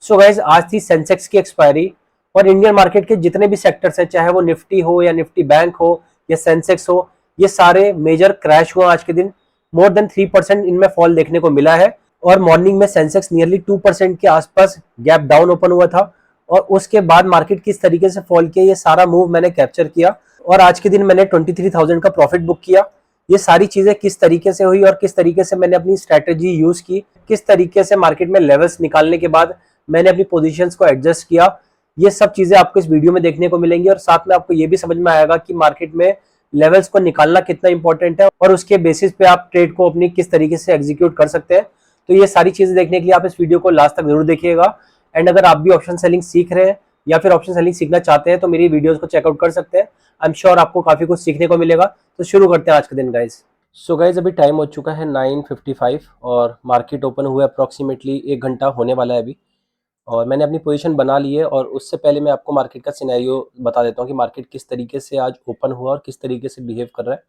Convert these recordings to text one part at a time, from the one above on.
So guys आज थी Sensex की एक्सपायरी और इंडियन मार्केट के जितने भी सेक्टर्स हैं, चाहे वो निफ्टी हो या निफ्टी बैंक हो या सेंसेक्स हो, ये सारे मेजर क्रैश हुआ आज के दिन। मोर देन 3% इनमें फॉल देखने को मिला है और मॉर्निंग में सेंसेक्स नियरली 2% के आसपास गैप डाउन ओपन हुआ था। और उसके बाद मार्केट किस तरीके से फॉल किया, ये सारा मूव मैंने कैप्चर किया और आज के दिन मैंने 23,000 का प्रॉफिट बुक किया। ये सारी चीजें किस तरीके से हुई और किस तरीके से मैंने अपनी स्ट्रेटेजी यूज की, किस तरीके से मार्केट में लेवल्स निकालने के बाद मैंने अपनी पोजीशंस को एडजस्ट किया, ये सब चीजें आपको इस वीडियो में देखने को मिलेंगी। और साथ में आपको ये भी समझ में आएगा कि मार्केट में लेवल्स को निकालना कितना इंपॉर्टेंट है और उसके बेसिस पे आप ट्रेड को अपनी किस तरीके से एग्जीक्यूट कर सकते हैं। तो ये सारी चीजें देखने के लिए आप इस वीडियो को लास्ट तक जरूर देखिएगा। एंड अगर आप भी ऑप्शन सेलिंग सीख रहे हैं या फिर ऑप्शन सेलिंग सीखना चाहते हैं तो मेरी वीडियोस को चेकआउट कर सकते हैं। आई एम श्योर आपको काफी कुछ सीखने को मिलेगा। तो शुरू करते हैं आज के दिन गाइज। सो गाइज अभी टाइम हो चुका है 9:55 और मार्केट ओपन हुआ अप्रॉक्सीमेटली 1 घंटा होने वाला है अभी। और मैंने अपनी पोजीशन बना ली है और उससे पहले मैं आपको मार्केट का सिनेरियो बता देता हूँ कि मार्केट किस तरीके से आज ओपन हुआ और किस तरीके से बिहेव कर रहा है।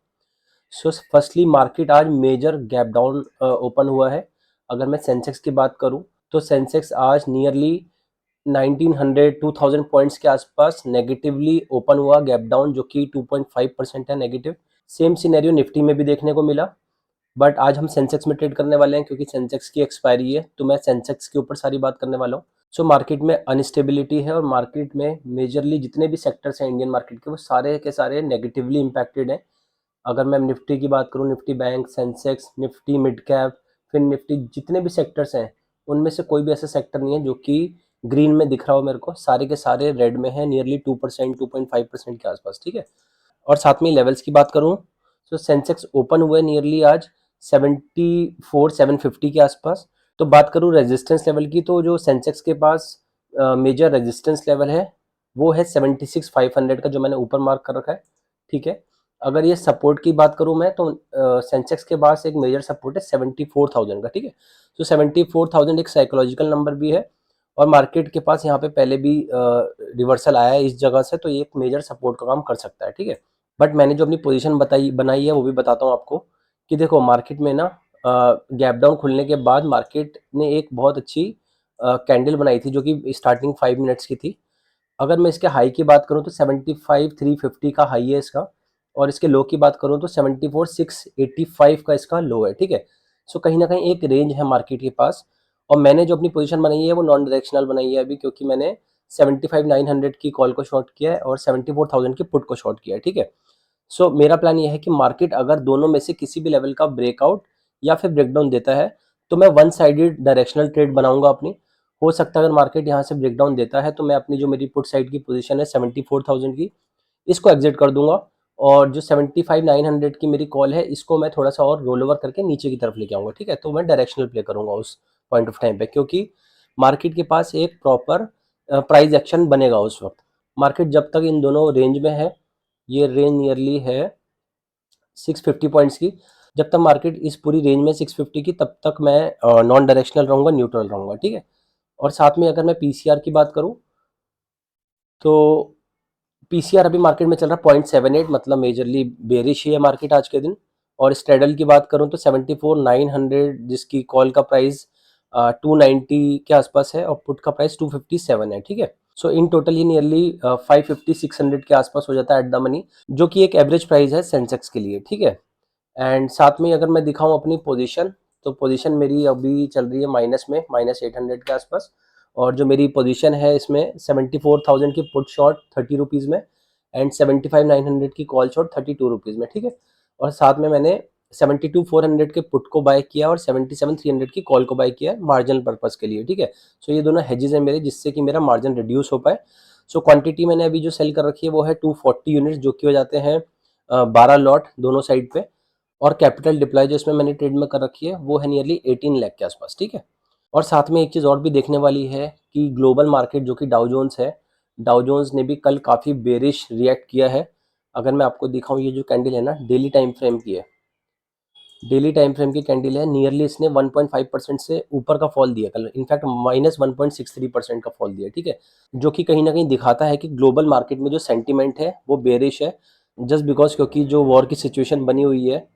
सो फर्स्टली मार्केट आज मेजर गैप डाउन ओपन हुआ है। अगर मैं सेंसेक्स की बात करूँ तो सेंसेक्स आज नियरली 1900 2000 पॉइंट्स के आसपास नेगेटिवली ओपन हुआ, गैप डाउन जो कि 2.5% है नेगेटिव। सेम सिनेरियो निफ्टी में भी देखने को मिला, बट आज हम सेंसेक्स में ट्रेड करने वाले हैं क्योंकि सेंसेक्स की एक्सपायरी है, तो मैं सेंसेक्स के ऊपर सारी बात करने वाला हूँ। सो मार्केट में अनस्टेबिलिटी है और मार्केट में मेजरली जितने भी सेक्टर्स हैं इंडियन मार्केट के वो सारे के सारे नेगेटिवली इम्पैक्टेड हैं। अगर मैं निफ्टी की बात करूँ, Nifty bank, Sensex, Nifty mid cap, फिर निफ्टी, जितने भी सेक्टर्स हैं उनमें से कोई भी ऐसा सेक्टर नहीं है जो कि ग्रीन में दिख रहा हो मेरे को। सारे के सारे रेड में है, नियरली 2% 2.5% के आसपास, ठीक है। और साथ में लेवल्स की बात करूँ तो सेंसेक्स ओपन हुए नियरली आज 74 750 के आसपास। तो बात करूँ रेजिस्टेंस लेवल की, तो जो सेंसेक्स के पास मेजर रेजिस्टेंस लेवल है वो है 76,500 का, जो मैंने ऊपर मार्क कर रखा है, ठीक है। अगर ये सपोर्ट की बात करूँ मैं तो सेंसेक्स के पास एक मेजर सपोर्ट है 74,000 का, ठीक है। तो 74,000 एक साइकोलॉजिकल नंबर भी है और मार्केट के पास यहाँ पे पहले भी रिवर्सल आया है इस जगह से, तो ये एक मेजर सपोर्ट का काम कर सकता है, ठीक है। बट मैंने जो अपनी पोजीशन बनाई है वो भी बताता हूँ आपको कि देखो मार्केट में ना गैप डाउन खुलने के बाद मार्केट ने एक बहुत अच्छी कैंडल बनाई थी जो कि स्टार्टिंग 5 मिनट्स की थी। अगर मैं इसके हाई की बात करूँ तो 75,350 का हाई है इसका, और इसके लो की बात करूँ तो 74,685 का इसका लो है, ठीक है। सो कहीं ना कहीं एक रेंज है मार्केट के पास। और मैंने जो अपनी पोजीशन बनाई है वो नॉन डायरेक्शनल बनाई है अभी, क्योंकि मैंने 75,900 की कॉल को शॉर्ट किया है और 74,000 की पुट को शॉर्ट किया है, ठीक है। सो मेरा प्लान ये है कि मार्केट अगर दोनों में से किसी भी लेवल का ब्रेकआउट या फिर ब्रेकडाउन देता है तो मैं वन साइडेड डायरेक्शनल ट्रेड बनाऊंगा अपनी। हो सकता है अगर मार्केट यहाँ से ब्रेकडाउन देता है तो मैं अपनी जो मेरी पुट साइड की पोजीशन है 74,000 की, इसको एग्जिट कर दूंगा। और जो 75,900 की मेरी कॉल है इसको मैं थोड़ा सा और रोल ओवर करके नीचे की तरफ लेके आऊंगा, ठीक है। तो मैं डायरेक्शनल प्ले करूंगा उस पॉइंट ऑफ टाइम पे, क्योंकि मार्केट के पास एक प्रॉपर प्राइस एक्शन बनेगा उस वक्त। मार्केट जब तक इन दोनों रेंज में है, ये रेंज नियरली है 650 पॉइंट्स की, जब तक मार्केट इस पूरी रेंज में 650 की, तब तक मैं नॉन डायरेक्शनल रहूंगा, न्यूट्रल रहूंगा, ठीक है। और साथ में अगर मैं पीसीआर की बात करूं तो पीसीआर अभी मार्केट में चल रहा है 0.78, मतलब मेजरली बेरिश ही है मार्केट आज के दिन। और स्ट्रेडल की बात करूं तो 74,900 जिसकी कॉल का प्राइस 290 के आसपास है और पुट का प्राइस 257 है, ठीक है। सो इन टोटल ये नियरली 550 600 के आसपास हो जाता है एट द मनी, जो कि एक एवरेज प्राइस है सेंसेक्स के लिए, ठीक है। एंड साथ में अगर मैं दिखाऊं अपनी पोजीशन, तो पोजीशन मेरी अभी चल रही है माइनस में, -800 के आसपास। और जो मेरी पोजीशन है इसमें 74,000 की पुट शॉर्ट 30 रुपीज़ में एंड 75,900 की कॉल शॉर्ट 32 रुपीज़ में, ठीक है। और साथ में मैंने 72,400 के पुट को बाय किया और 77,300 की कॉल को बाय किया मार्जिनल पर्पस के लिए, ठीक है। सो ये दोनों हेजेस हैं मेरे, जिससे कि मेरा मार्जिन रिड्यूस हो पाए। सो क्वांटिटी मैंने अभी जो सेल कर रखी है वो है 240 यूनिट्स, जो कि हो जाते हैं 12 लॉट दोनों साइड पे। और कैपिटल डिप्लॉय जो इसमें मैंने ट्रेड में कर रखी है वो है नियरली 18 लाख के आसपास, ठीक है। और साथ में एक चीज़ और भी देखने वाली है कि ग्लोबल मार्केट जो कि डाउ जोन्स है, डाउ जोन्स ने भी कल काफ़ी बेरिश रिएक्ट किया है। अगर मैं आपको दिखाऊं, ये जो कैंडल है ना डेली टाइम फ्रेम की है, डेली टाइम फ्रेम की कैंडल है, नियरली इसने 1.5% से ऊपर का फॉल दिया कल, इनफैक्ट -1.63% का फॉल दिया, ठीक है। जो कि कहीं ना कहीं दिखाता है कि ग्लोबल मार्केट में जो सेंटीमेंट है वो बेरिश है, जस्ट बिकॉज क्योंकि जो वॉर की सिचुएशन बनी हुई है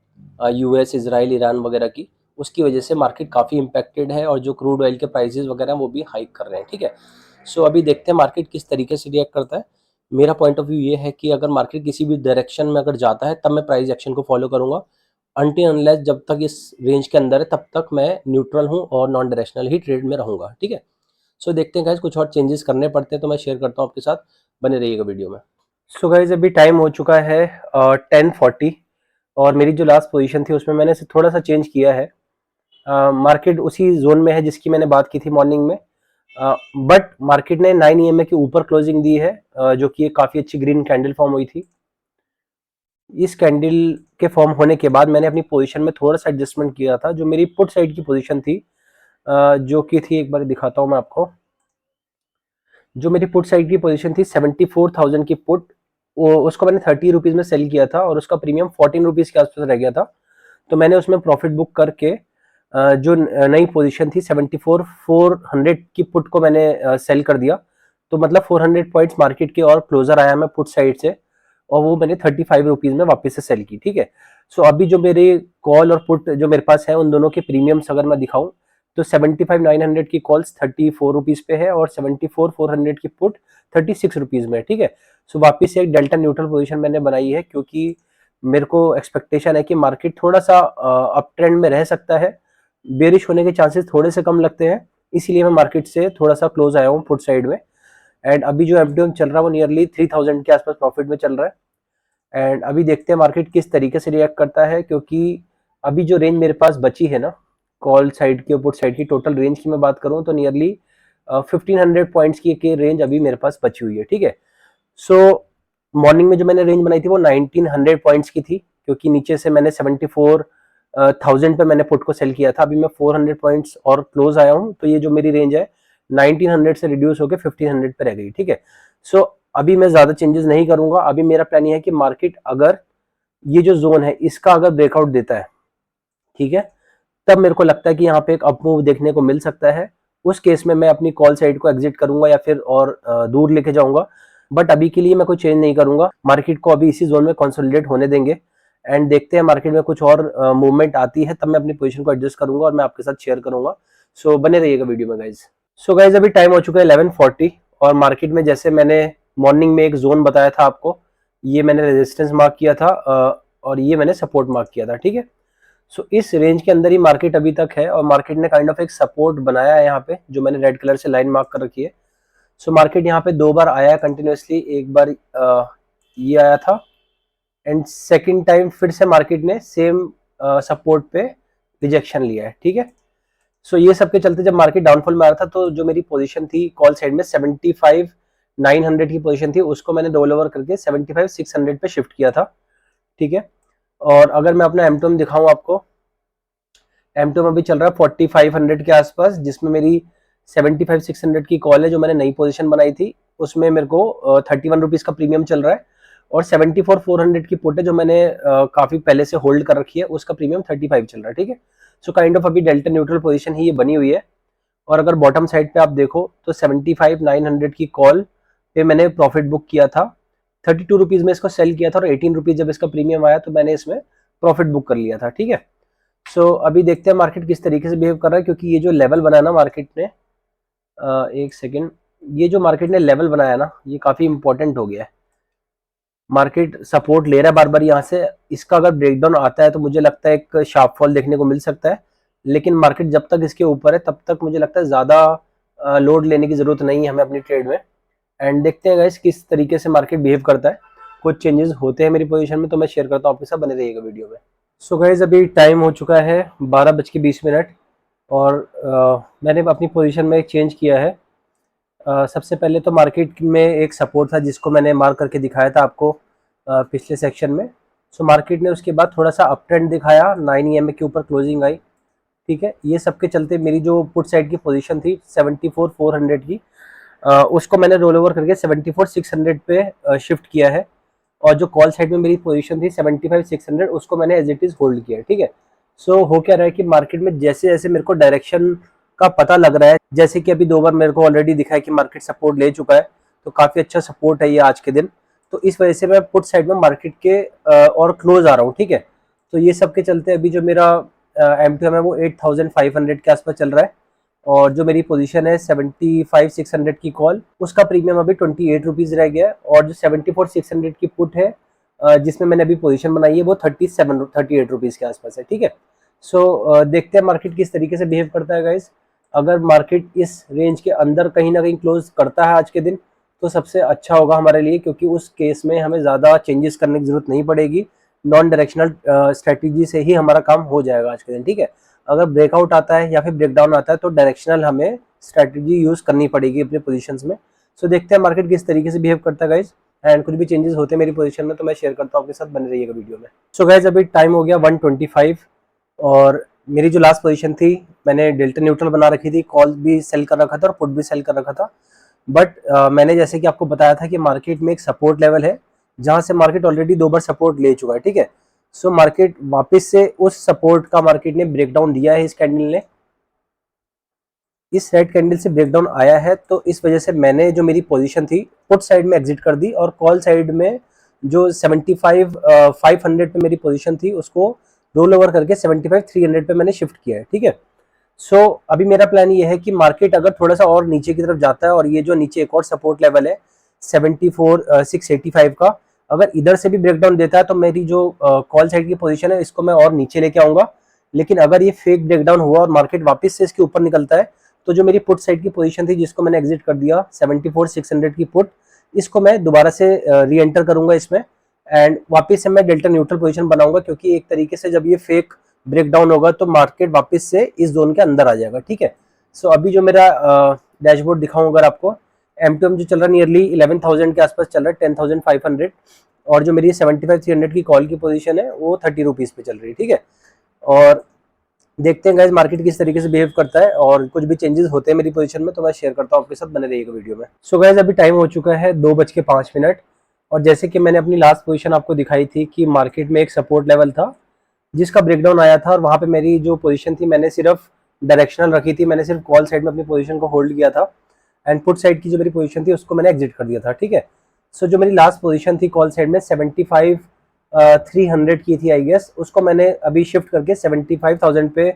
यूएस, इसराइल, ईरान वगैरह की, उसकी वजह से मार्केट काफ़ी इम्पैक्टेड है और जो क्रूड ऑयल के प्राइसेस वगैरह वो भी हाइक कर रहे हैं, ठीक है। सो अभी देखते हैं मार्केट किस तरीके से रिएक्ट करता है। मेरा पॉइंट ऑफ व्यू ये है कि अगर मार्केट किसी भी डायरेक्शन में अगर जाता है तब मैं प्राइस एक्शन को फॉलो करूंगा, अनटिल अनलेस जब तक इस रेंज के अंदर है तब तक मैं न्यूट्रल हूँ और नॉन डायरेक्शनल ही ट्रेड में रहूंगा, ठीक है। सो देखते हैं गाइज, कुछ और चेंजेस करने पड़ते हैं तो मैं शेयर करता हूँ आपके साथ, बने रहिएगा वीडियो में। सो गाइज अभी टाइम हो चुका है 10:40 और मेरी जो लास्ट पोजीशन थी उसमें मैंने से थोड़ा सा चेंज किया है। मार्केट उसी जोन में है जिसकी मैंने बात की थी मॉर्निंग में, बट मार्केट ने 9 EMA के ऊपर क्लोजिंग दी है, जो कि एक काफ़ी अच्छी ग्रीन कैंडल फॉर्म हुई थी। इस कैंडल के फॉर्म होने के बाद मैंने अपनी पोजीशन में थोड़ा सा एडजस्टमेंट किया था। जो मेरी पुट साइड की पोजीशन थी, जो कि थी, एक बार दिखाता हूँ मैं आपको। जो मेरी पुट साइड की पोजीशन थी 74,000 की पुट, वो उसको मैंने 30 रुपीज़ में सेल किया था और उसका प्रीमियम 14 रुपीज़ के आसपास रह गया था। तो मैंने उसमें प्रॉफिट बुक करके जो नई पोजीशन थी 74,400 की पुट को मैंने सेल कर दिया। तो मतलब 400 पॉइंट्स मार्केट के और क्लोजर आया मैं पुट साइड से, और वो मैंने 35 रुपीज़ में वापस से सेल की, ठीक है। सो अभी जो मेरे कॉल और पुट जो मेरे पास है उन दोनों के प्रीमियम्स अगर मैं दिखाऊं तो 75,900 की कॉल्स 34 रुपीज़ पे है और 74,400 की पुट 36 रुपीज़ में, ठीक है। सो वापस से एक डेल्टा न्यूट्रल पोजीशन मैंने बनाई है, क्योंकि मेरे को एक्सपेक्टेशन है कि मार्केट थोड़ा सा अप ट्रेंड में रह सकता है, बेरिश होने के चांसेस थोड़े से कम लगते हैं, इसीलिए मैं मार्केट से थोड़ा सा क्लोज आया हूँ पुट साइड में। एंड अभी जो एमटीएम चल रहा है वो नियरली 3000 के आसपास प्रॉफिट में चल रहा है। एंड अभी देखते हैं मार्केट किस तरीके से रिएक्ट करता है, क्योंकि अभी जो रेंज मेरे पास बची है ना, कॉल साइड की और पुट साइड की टोटल रेंज की मैं बात करूँ तो नियरली 1500 पॉइंट्स की रेंज अभी मेरे पास बची हुई है, ठीक है। सो मॉर्निंग में जो मैंने रेंज बनाई थी वो 1900 पॉइंट्स की थी, क्योंकि नीचे से मैंने 74,000 पे मैंने पुट को सेल किया था। अभी मैं 400 पॉइंट्स और क्लोज आया हूँ, तो ये जो मेरी रेंज है 1900 से रिड्यूस होकर 1500 पे रह गई, ठीक है। सो अभी मैं ज्यादा चेंजेस नहीं करूंगा। अभी मेरा प्लान ये है कि मार्केट अगर ये जो जोन है इसका अगर ब्रेकआउट देता है, ठीक है, तब मेरे को लगता है कि यहाँ पे एक अप मूव देखने को मिल सकता है। उस केस में मैं अपनी कॉल साइड को एग्जिट करूंगा या फिर और दूर लेके जाऊंगा, बट अभी के लिए मैं कोई चेंज नहीं करूंगा। मार्केट को अभी इसी जोन में कंसोलिडेट होने देंगे एंड देखते हैं मार्केट में कुछ और मूवमेंट आती है तब मैं अपनी पोजीशन को एडजस्ट करूंगा और मैं आपके साथ शेयर करूंगा। सो बने रहिएगा वीडियो में गाइज। सो गाइज अभी टाइम हो चुका है 11:40 और मार्केट में जैसे मैंने मॉर्निंग में एक जोन बताया था आपको, ये मैंने रेजिस्टेंस मार्क किया था और ये मैंने सपोर्ट मार्क किया था, ठीक है। सो इस रेंज के अंदर ही मार्केट अभी तक है और मार्केट ने काइंड ऑफ एक सपोर्ट बनाया है यहाँ पे, जो मैंने रेड कलर से लाइन मार्क कर रखी है। सो मार्केट यहाँ पे दो बार आया है कंटिन्यूसली, एक बार ये आया था एंड सेकंड टाइम फिर से मार्केट ने सेम सपोर्ट पे रिजेक्शन लिया है, ठीक है। सो ये सब के चलते जब मार्केट डाउनफॉल में आ रहा था तो जो मेरी पोजीशन थी कॉल साइड में 75,900 की पोजीशन थी, उसको मैंने रोल ओवर करके 75,600 पे शिफ्ट किया था, ठीक है। और अगर मैं अपना एमटोम दिखाऊं आपको, एमटोम अभी चल रहा है 4500 के आसपास, जिसमें मेरी 75,600 की कॉल है जो मैंने नई पोजीशन बनाई थी, उसमें मेरे को 31 रुपीज का प्रीमियम चल रहा है। और 74,400 की पुट है जो मैंने काफी पहले से होल्ड कर रखी है, उसका प्रीमियम 35 चल रहा है, ठीक है। सो काइंड ऑफ अभी डेल्टा न्यूट्रल पोजीशन ही ये बनी हुई है। और अगर बॉटम साइड पे आप देखो तो 75,900 की कॉल पे मैंने प्रॉफिट बुक किया था, 32 रुपीज में इसको सेल किया था और 18 रुपीज जब इसका प्रीमियम आया तो मैंने इसमें प्रॉफिट बुक कर लिया था, ठीक है। सो अभी देखते हैं मार्केट किस तरीके से बिहेव कर रहा है, क्योंकि ये जो लेवल बनाया ना मार्केट ने, एक सेकेंड, ये जो मार्केट ने लेवल बनाया ना ये काफी इंपॉर्टेंट हो गया है। मार्केट सपोर्ट ले रहा है बार बार यहाँ से, इसका अगर ब्रेकडाउन आता है तो मुझे लगता है एक शार्प फॉल देखने को मिल सकता है, लेकिन मार्केट जब तक इसके ऊपर है तब तक मुझे लगता है ज्यादा लोड लेने की जरूरत नहीं है हमें अपनी ट्रेड में। एंड देखते हैं गाइस किस तरीके से मार्केट बिहेव करता है। कुछ चेंजेस होते हैं मेरी पोजीशन में तो मैं शेयर करता हूँ आपके साथ, बने रहिएगा वीडियो में। सो गाइस अभी टाइम हो चुका है 12:20 और मैंने अपनी पोजीशन में एक चेंज किया है। सबसे पहले तो मार्केट में एक सपोर्ट था जिसको मैंने मार्क करके दिखाया था आपको पिछले सेक्शन में। सो मार्केट ने उसके बाद थोड़ा सा अप ट्रेंड दिखाया, 9 EMA के ऊपर क्लोजिंग आई, ठीक है। ये सब के चलते मेरी जो पुट साइड की पोजीशन थी 74,400 की, उसको मैंने रोल ओवर करके 74,600 पे शिफ्ट किया है। और जो कॉल साइड में मेरी पोजीशन थी 75,600, उसको मैंने एज इट इज होल्ड किया है, ठीक है। सो हो क्या रहा है कि मार्केट में जैसे जैसे मेरे को डायरेक्शन का पता लग रहा है, जैसे कि अभी दो बार मेरे को ऑलरेडी दिखा है कि मार्केट सपोर्ट ले चुका है, तो काफी अच्छा सपोर्ट है ये आज के दिन। तो इस वजह से मैं पुट साइड में मार्केट के और क्लोज आ रहा हूँ, ठीक है। तो ये सब के चलते अभी जो मेरा एमटीएम है वो 8500 के आसपास चल रहा है, और जो मेरी पोजीशन है 75,600 की कॉल, उसका प्रीमियम अभी 28 रुपीज़ रह गया है, और जो 74,600 की पुट है जिसमें मैंने अभी पोजीशन बनाई है वो 38 रुपीज़ के आसपास है। ठीक है, सो देखते हैं मार्केट किस तरीके से बिहेव करता है गाइज। अगर मार्केट इस रेंज के अंदर कहीं ना कहीं क्लोज करता है आज के दिन, तो सबसे अच्छा होगा हमारे लिए, क्योंकि उस केस में हमें ज़्यादा चेंजेस करने की जरूरत नहीं पड़ेगी, नॉन डायरेक्शनल स्ट्रेटजी से ही हमारा काम हो जाएगा आज के दिन। ठीक है, अगर ब्रेकआउट आता है या फिर ब्रेकडाउन आता है तो डायरेक्शनल हमें स्ट्रेटजी यूज करनी पड़ेगी अपने पोजीशंस में। सो देखते हैं मार्केट किस तरीके से बिहेव करता है गाइज, एंड कुछ भी चेंजेस होते हैं मेरी पोजीशन में तो मैं शेयर करता हूँ आपके साथ, बने रहिएगा वीडियो में। सो गाइज अभी टाइम हो गया 1:25, और मेरी जो लास्ट पोजीशन थी मैंने डेल्टा न्यूट्रल बना रखी थी, कॉल भी सेल कर रखा था और पुट भी सेल कर रखा था। बट मैंने जैसे कि आपको बताया था कि मार्केट में एक सपोर्ट लेवल है जहां से मार्केट ऑलरेडी 2 बार सपोर्ट ले चुका है। ठीक है, सो मार्केट वापस से उस सपोर्ट का मार्केट ने ब्रेकडाउन दिया है, इस कैंडल ने इस रेड कैंडल से ब्रेकडाउन आया है, तो इस वजह से मैंने जो मेरी पोजीशन थी पुट साइड में एग्जिट कर दी, और कॉल साइड में जो 75,500 पे मेरी पोजीशन थी उसको रोल ओवर करके 75,300 पे मैंने शिफ्ट किया है। ठीक है, सो अभी मेरा प्लान ये है कि मार्केट अगर थोड़ा सा और नीचे की तरफ जाता है, और ये जो नीचे एक और सपोर्ट लेवल है 74,685 का, अगर इधर से भी ब्रेकडाउन देता है तो मेरी जो कॉल साइड की पोजीशन है इसको मैं और नीचे लेके आऊंगा। लेकिन अगर ये फेक ब्रेकडाउन हुआ और मार्केट वापस से इसके ऊपर निकलता है, तो जो मेरी पुट साइड की पोजीशन थी जिसको मैंने एग्जिट कर दिया 74,600 की पुट, इसको मैं दोबारा से री एंटर करूंगा इसमें, एंड वापस से मैं डेल्टा न्यूट्रल पोजीशन बनाऊंगा, क्योंकि एक तरीके से जब ये फेक ब्रेकडाउन होगा तो मार्केट वापस से इस जोन के अंदर आ जाएगा। ठीक है, सो अभी जो मेरा डैशबोर्ड दिखाऊं अगर आपको, एमटीएम जो चल रहा है नियरली 11,000 के आसपास चल रहा है, 10,500, और जो मेरी 75,300 की कॉल की पोजीशन है वो 30 रुपीज़ पे चल रही है। ठीक है, और देखते हैं गाइज मार्केट किस तरीके से बिहेव करता है, और कुछ भी चेंजेस होते हैं मेरी पोजीशन में तो मैं शेयर करता हूँ आपके साथ, बने रहिएगा वीडियो में। सो गाइज अभी टाइम हो चुका है 2:05, और जैसे कि मैंने अपनी लास्ट पोजीशन आपको दिखाई थी कि मार्केट में एक सपोर्ट लेवल था जिसका ब्रेकडाउन आया था, और वहां पे मेरी जो पोजीशन थी मैंने सिर्फ डायरेक्शनल रखी थी, मैंने सिर्फ कॉल साइड में अपनी पोजीशन को होल्ड किया था, एंड पुट साइड की जो मेरी पोजीशन थी उसको मैंने एग्जिट कर दिया था। ठीक है, सो जो मेरी लास्ट पोजीशन थी कॉल साइड में 75,300 की थी आई गेस, उसको मैंने अभी शिफ्ट करके 75,000 पे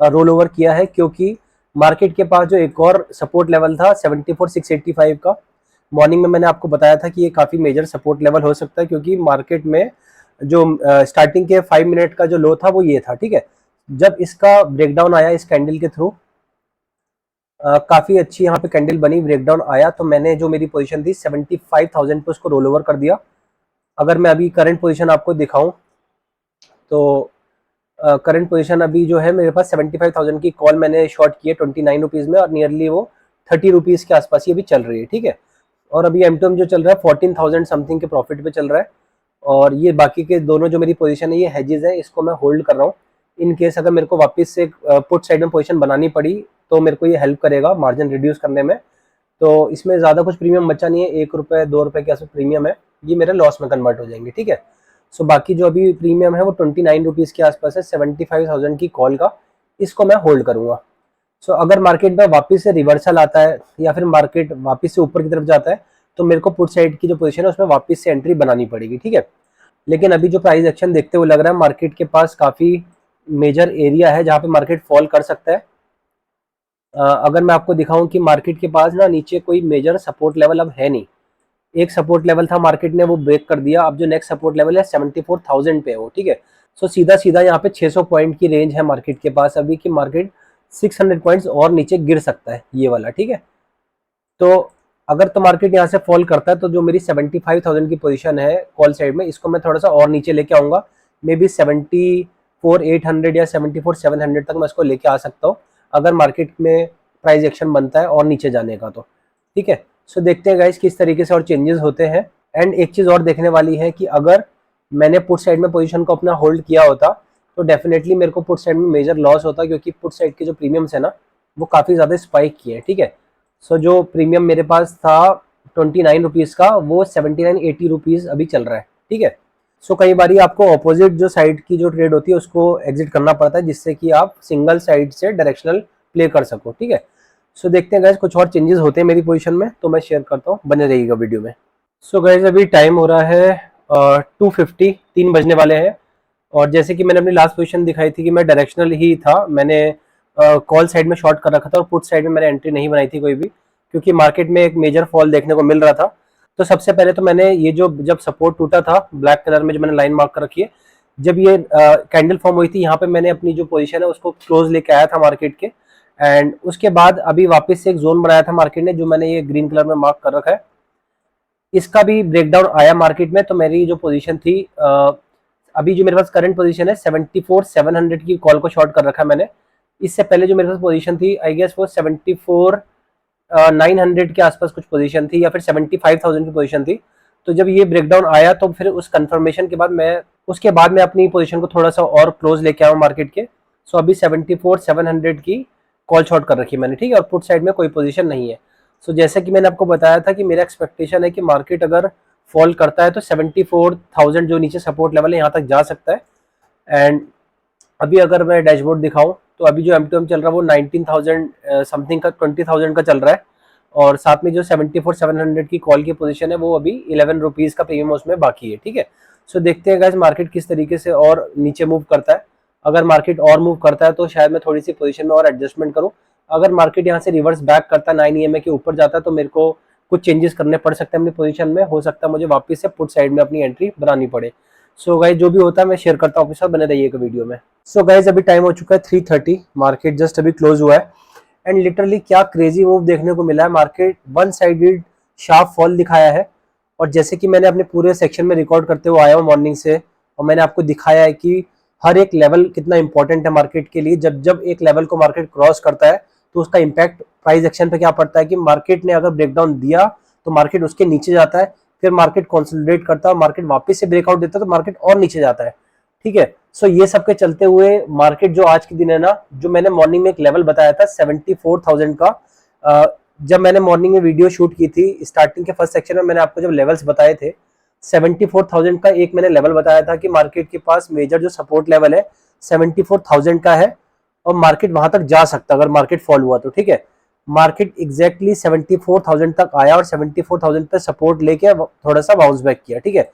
रोल ओवर किया है, क्योंकि मार्केट के पास जो एक और सपोर्ट लेवल था 74,685 का, मॉर्निंग में मैंने आपको बताया था कि ये काफ़ी मेजर सपोर्ट लेवल हो सकता है, क्योंकि मार्केट में जो स्टार्टिंग के 5 मिनट का जो लो था वो ये था। ठीक है, जब इसका ब्रेकडाउन आया इस कैंडल के थ्रू, काफ़ी अच्छी यहाँ पे कैंडल बनी, ब्रेकडाउन आया, तो मैंने जो मेरी पोजीशन थी 75,000 पे उसको रोल ओवर कर दिया। अगर मैं अभी करंट पोजीशन आपको दिखाऊं तो करंट पोजीशन अभी जो है मेरे पास 75,000 की कॉल मैंने शॉर्ट की है 29 रुपीज़ में, और नियरली वो 30 रुपीज़ के आसपास ये भी चल रही है। ठीक है, और अभी एमटीएम जो चल रहा है 14,000 समथिंग के प्रॉफिट पे चल रहा है, और ये बाकी के दोनों जो मेरी पोजीशन है ये हेजेस है, इसको मैं होल्ड कर रहा हूँ। इन केस अगर मेरे को वापस से पुट साइड में पोजीशन बनानी पड़ी तो मेरे को ये हेल्प करेगा मार्जिन रिड्यूस करने में। तो इसमें ज़्यादा कुछ प्रीमियम बचा नहीं है, 1 रुपये 2 रुपये के आसपास प्रीमियम है, ये मेरे लॉस में कन्वर्ट हो जाएंगे। ठीक है, सो बाकी जो अभी प्रीमियम है वो 29 रुपीज़ के आसपास है 75,000 की कॉल का, इसको मैं होल्ड करूँगा। सो अगर मार्केट में वापस से रिवर्सल आता है या फिर मार्केट वापस से ऊपर की तरफ जाता है तो मेरे को पुट साइड की जो पोजीशन है उसमें वापस से एंट्री बनानी पड़ेगी। ठीक है, लेकिन अभी जो प्राइस एक्शन देखते हुए लग रहा है मार्केट के पास काफ़ी मेजर एरिया है जहाँ पे मार्केट फॉल कर सकता है। अगर मैं आपको दिखाऊं कि मार्केट के पास ना नीचे कोई मेजर सपोर्ट लेवल अब है नहीं, एक सपोर्ट लेवल था मार्केट ने वो ब्रेक कर दिया, अब जो नेक्स्ट सपोर्ट लेवल है 74,000 पे है वो। ठीक है, सो सीधा सीधा यहाँ पे 600 पॉइंट की रेंज है मार्केट के पास अभी, कि मार्केट 600 पॉइंट्स और नीचे गिर सकता है ये वाला। ठीक है, तो अगर तो मार्केट यहाँ से फॉल करता है तो जो मेरी 75,000 की पोजीशन है कॉल साइड में, इसको मैं थोड़ा सा और नीचे लेके आऊँगा, मे बी 74,800 या 74,700 तक मैं इसको लेके आ सकता हूँ अगर मार्केट में प्राइस एक्शन बनता है और नीचे जाने का तो। ठीक है, सो देखते हैं गाइस किस तरीके से और चेंजेस होते हैं। एंड एक चीज़ और देखने वाली है कि अगर मैंने पुट साइड में पोजीशन को अपना होल्ड किया होता तो डेफिनेटली मेरे को पुट साइड में मेजर लॉस होता, क्योंकि पुट साइड के जो प्रीमियम्स है ना वो काफ़ी ज़्यादा स्पाइक किए हैं। ठीक है, सो जो प्रीमियम मेरे पास था 29 रुपीज़ का वो 79-80 रुपीज़ अभी चल रहा है। ठीक है, सो कई बार आपको ऑपोजिट जो साइड की जो ट्रेड होती है उसको एग्जिट करना पड़ता है, जिससे कि आप सिंगल साइड से डायरेक्शनल प्ले कर सको। ठीक है, सो देखते हैं गाइज कुछ और चेंजेस होते हैं मेरी पोजीशन में तो मैं शेयर करता हूँ, बने रहिएगा वीडियो में। सो गाइज अभी टाइम हो रहा है 2:50, 3 बजने वाले हैं, और जैसे कि मैंने अपनी लास्ट पोजीशन दिखाई थी कि मैं डायरेक्शनल ही था, मैंने कॉल साइड में शॉर्ट कर रखा था और पुट साइड में मैंने एंट्री नहीं बनाई थी कोई भी, क्योंकि मार्केट में एक मेजर फॉल देखने को मिल रहा था। तो सबसे पहले तो मैंने ये जो जब सपोर्ट टूटा था ब्लैक कलर में जो मैंने लाइन मार्क कर रखी है, जब ये कैंडल फॉर्म हुई थी यहाँ पे मैंने अपनी जो पोजीशन है उसको क्लोज लेके आया था मार्केट के। एंड उसके बाद अभी वापस से एक जोन बनाया था मार्केट ने, जो मैंने ये ग्रीन कलर में मार्क कर रखा है, इसका भी ब्रेकडाउन आया मार्केट में। तो मेरी जो पोजीशन थी अभी जो मेरे पास करंट पोजीशन है 74,700 की कॉल को शॉर्ट कर रखा है मैंने। इससे पहले जो मेरे पास पोजीशन थी आई गेस वो 74,900 के आसपास कुछ पोजीशन थी, या फिर 75,000 की पोजीशन थी। तो जब ये ब्रेकडाउन आया तो फिर उस कंफर्मेशन के बाद मैं अपनी पोजीशन को थोड़ा सा और क्लोज लेके आया मार्केट के। सो अभी 74,700 की कॉल शॉर्ट कर रखी है मैंने, ठीक है, और पुट साइड में कोई पोजीशन नहीं है। सो जैसे कि मैंने आपको बताया था कि मेरा एक्सपेक्टेशन है कि मार्केट अगर फॉल करता है तो 74,000 जो नीचे सपोर्ट लेवल है यहाँ तक जा सकता है। एंड अभी अगर मैं डैशबोर्ड दिखाऊं तो अभी जो M2M चल रहा है वो 19,000 समथिंग का 20,000 का चल रहा है, और साथ में जो 74,700 की कॉल की पोजीशन है वो अभी 11 रुपीज़ का प्रीमियम उसमें बाकी है, ठीक है। सो देखते हैं गाइस मार्केट किस तरीके से और नीचे मूव करता है। अगर मार्केट और मूव करता है तो शायद मैं थोड़ी सी पोजीशन में और एडजस्टमेंट करूँ। अगर मार्केट यहाँ से रिवर्स बैक करता है 9 EMA के ऊपर जाता है तो मेरे को कुछ चेंजेस करने पड़ सकते हैं अपनी पोजीशन में, हो सकता है मुझे वापस से पुट साइड में अपनी एंट्री बनानी पड़े। सो गाइस जो भी होता है मैं शेयर करता हूँ आपके साथ, बने रहिएगा वीडियो में। सो गाइस अभी टाइम हो चुका है 3:30, मार्केट जस्ट अभी क्लोज हुआ है। एंड लिटरली क्या क्रेजी मूव देखने को मिला है, market one sided sharp fall दिखाया है। और जैसे कि मैंने अपने पूरे सेक्शन में रिकॉर्ड करते हुए आया हूँ मॉर्निंग से, और मैंने आपको दिखाया है कि हर एक लेवल कितना इंपॉर्टेंट है मार्केट के लिए। जब जब एक लेवल को मार्केट क्रॉस करता है तो उसका इम्पैक्ट प्राइस एक्शन पे क्या पड़ता है कि मार्केट ने अगर ब्रेकडाउन दिया तो मार्केट उसके नीचे जाता है, फिर मार्केट कंसोलिडेट करता है, मार्केट वापस से ब्रेकआउट देता है तो मार्केट और नीचे जाता है, ठीक है। सो ये सब के चलते हुए मार्केट जो आज के दिन है ना, जो मैंने मॉर्निंग में एक लेवल बताया था 74,000 का, जब मैंने मॉर्निंग में वीडियो शूट की थी स्टार्टिंग के फर्स्ट सेक्शन में मैंने आपको जब लेवल्स बताए थे 74,000 का एक मैंने लेवल बताया था कि मार्केट के पास मेजर जो सपोर्ट लेवल है 74,000 का है, और मार्केट वहां तक जा सकता है अगर मार्केट फॉल हुआ तो, ठीक है। मार्केट एग्जैक्टली 74,000 तक आया और 74,000 पे सपोर्ट लेके थोड़ा सा बाउंस बैक किया, ठीक है।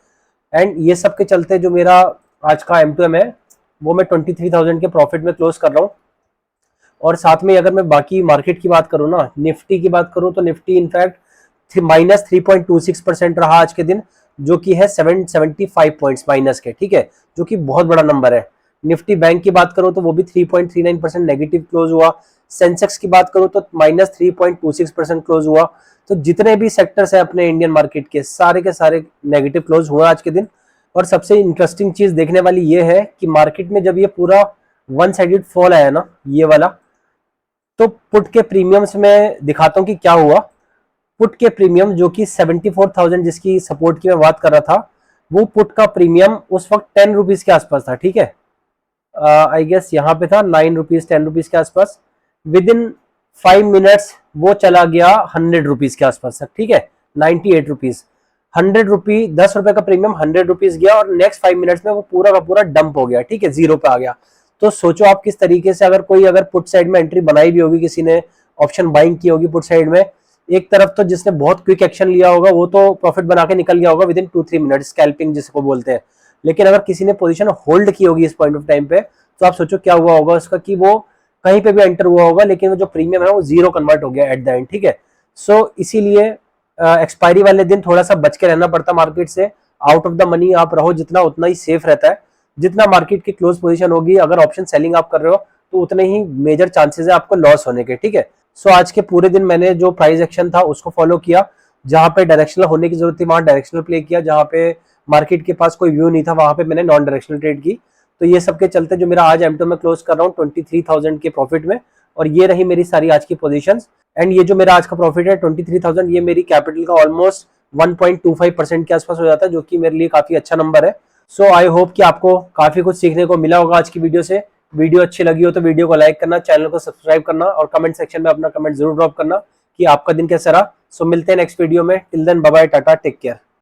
एंड ये सब के चलते जो मेरा आज का M2M है वो मैं 23,000 के प्रॉफिट में क्लोज कर रहा हूँ। और साथ में अगर मैं बाकी मार्केट की बात करूँ ना, निफ्टी की बात करूँ तो निफ्टी इनफैक्ट -3.26% रहा आज के दिन, जो कि है 775 पॉइंट्स माइनस के, ठीक है, जो कि बहुत बड़ा नंबर है। निफ्टी बैंक की बात करूँ तो वो भी 3.39% नेगेटिव क्लोज हुआ। सेंसेक्स की बात करूँ तो -3.26% क्लोज हुआ। तो जितने भी सेक्टर्स है अपने इंडियन मार्केट के सारे नेगेटिव क्लोज हुआ आज के दिन। और सबसे इंटरेस्टिंग चीज देखने वाली ये है कि मार्केट में जब ये पूरा वन साइडेड फॉल आया ना ये वाला, तो पुट के प्रीमियम्स में दिखाता हूं कि क्या हुआ। पुट के प्रीमियम जो कि 74,000 जिसकी सपोर्ट की मैं बात कर रहा था, वो पुट का प्रीमियम उस वक्त 10 रुपीज के आसपास था, ठीक है। आई गेस यहाँ पे था 9 रुपीज 10 रुपीज के आसपास। विद इन 5 मिनट्स वो चला गया 100 रुपीज के आसपास तक, ठीक है, 98 रुपीज। 100 रुपी 10 रुपए का प्रीमियम 100 रुपीज गया और नेक्स्ट 5 मिनट्स में वो पूरा का पूरा डंप हो गया, ठीक है, जीरो पे आ गया। तो सोचो आप किस तरीके से अगर पुट साइड में एंट्री बनाई भी होगी, किसी ने ऑप्शन बाइंग की होगी पुट साइड में, एक तरफ तो जिसने बहुत क्विक एक्शन लिया होगा वो तो प्रॉफिट बना के निकल गया होगा विद इन 2-3 मिनट, स्कैल्पिंग जिसको बोलते हैं। लेकिन अगर किसी ने पोजीशन होल्ड की होगी इस पॉइंट ऑफ टाइम पे, तो आप सोचो क्या हुआ होगा उसका, कि वो कहीं पे भी एंटर हुआ होगा लेकिन वो जो प्रीमियम है वो जीरो कन्वर्ट हो गया एट द एंड, ठीक है। सो इसीलिए एक्सपायरी वाले दिन थोड़ा सा बच के रहना पड़ता मार्केट से। आउट ऑफ द मनी आप रहो जितना, उतना ही सेफ रहता है। जितना मार्केट की क्लोज पोजीशन होगी, अगर ऑप्शन सेलिंग आप कर रहे हो तो उतने ही मेजर चांसेस है आपको लॉस होने के, ठीक है। सो आज के पूरे दिन मैंने जो प्राइस एक्शन था उसको फॉलो किया। जहां पे डायरेक्शनल होने की जरूरत थी वहां डायरेक्शनल प्ले किया, जहां पे मार्केट के पास कोई व्यू नहीं था वहां पे मैंने नॉन डायरेक्शनल ट्रेड की। तो ये सब के चलते जो मेरा आज M2 में क्लोज कर रहा हूँ 23,000 के प्रॉफिट में, और ये रही मेरी सारी आज की पोजीशंस। एंड ये जो मेरा आज का प्रॉफिट है 23,000, ये मेरी कैपिटल का ऑलमोस्ट 1.25% के आसपास हो जाता है, जो कि मेरे लिए काफी अच्छा नंबर है। सो आई होप कि आपको काफी कुछ सीखने को मिला होगा आज की वीडियो से। वीडियो अच्छी लगी हो तो वीडियो को लाइक करना, चैनल को सब्सक्राइब करना, और कमेंट सेक्शन में अपना कमेंट जरूर ड्रॉप करना कि आपका दिन कैसा रहा। सो मिलते हैं नेक्स्ट वीडियो में। Till then bye bye, tata, take care.